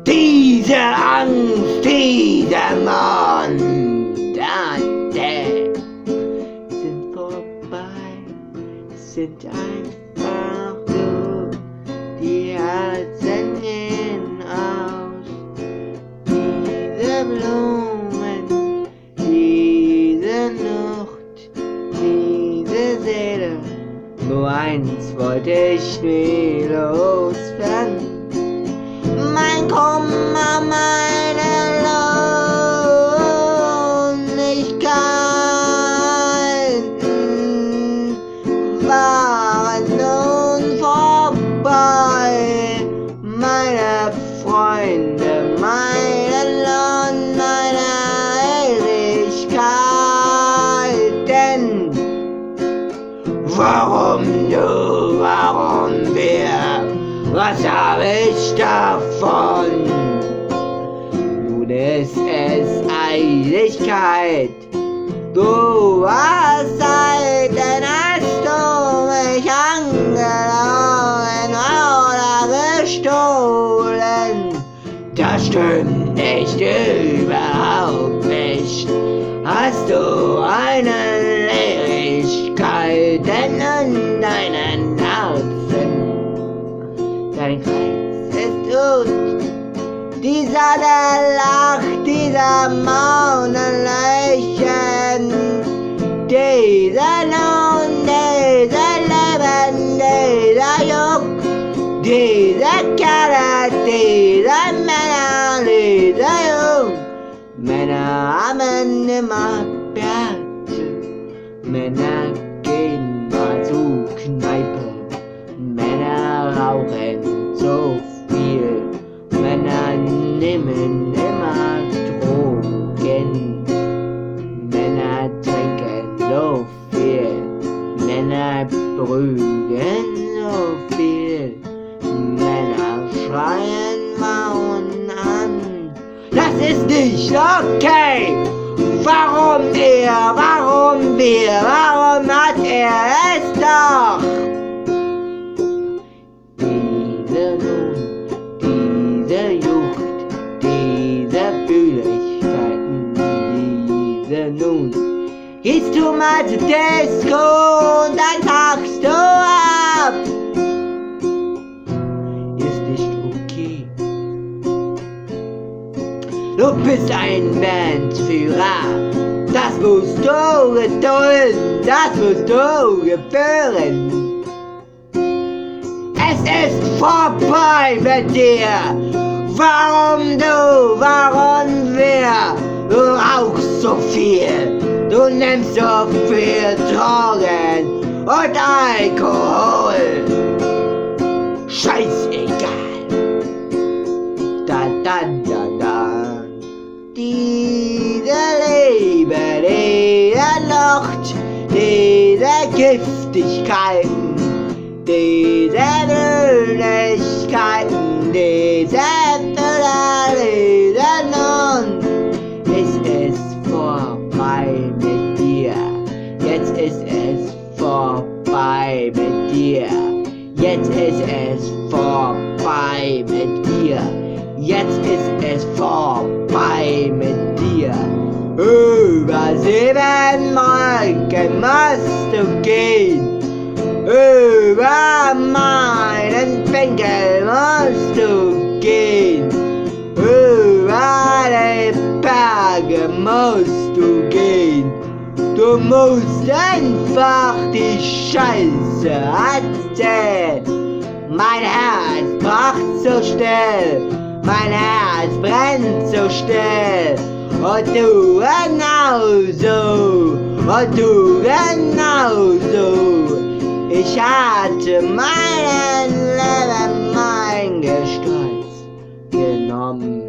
Diese Angst, dieser Monate sind vorbei, sind einfach so, die Herzen gehen aus. Diese Blumen, diese Nacht, diese Seele, nur eins wollte ich nie loswerden. Mein Kummer, meine Lohnlichkeiten waren nun vorbei. Meine Freunde, meine Lohn, meine Ewigkeiten. Warum du, warum wir? Was hab ich davon? Nun ist es Eiligkeit. Du hast Zeit, denn hast du mich angelogen oder gestohlen. Das stimmt nicht, überhaupt nicht. Hast du eine Leerigkeit in deinen Herzen? Dein Kreis ist gut, die Sonne lacht, dieser Mondlöchen, dieser Lohn, dieser Leben, dieser Juck, dieser Kerle, dieser Männer, dieser Jung. Männer haben immer Bärte, Männer gehen mal zur Kneipe, Männer rauchen so viel, Männer nehmen immer Drogen, Männer trinken so viel, Männer prügeln so viel, Männer schreien Frauen an. Das ist nicht okay! Warum er, warum wir, warum hat er es doch? Diese Jucht, diese Fühligkeiten, diese nun. Gehst du mal zur Disco und dann tagst du ab. Ist nicht okay. Du bist ein Bandführer, das musst du gedulden, das musst du gebühren. Es ist vorbei mit dir. Warum du, warum wir? Du rauchst so viel, du nimmst so viel Drogen und Alkohol. Scheißegal. Da. Diese Liebe, diese Nacht, diese Giftigkeiten, diese Müdigkeiten, diese Fülle, diese Nun, ist es vorbei mit dir. Jetzt ist es vorbei mit dir. Jetzt ist es vorbei mit dir. Jetzt ist es vorbei mit dir. Über 7 Wolken musst du gehen. Über meinen Winkel musst du gehen. Über die Berge musst du gehen. Du musst einfach die Scheiße erzählen. Mein Herz pocht so still, mein Herz brennt so still. Und du genauso, und du genauso. Ich hatte meinen Leben, mein Gestolz genommen.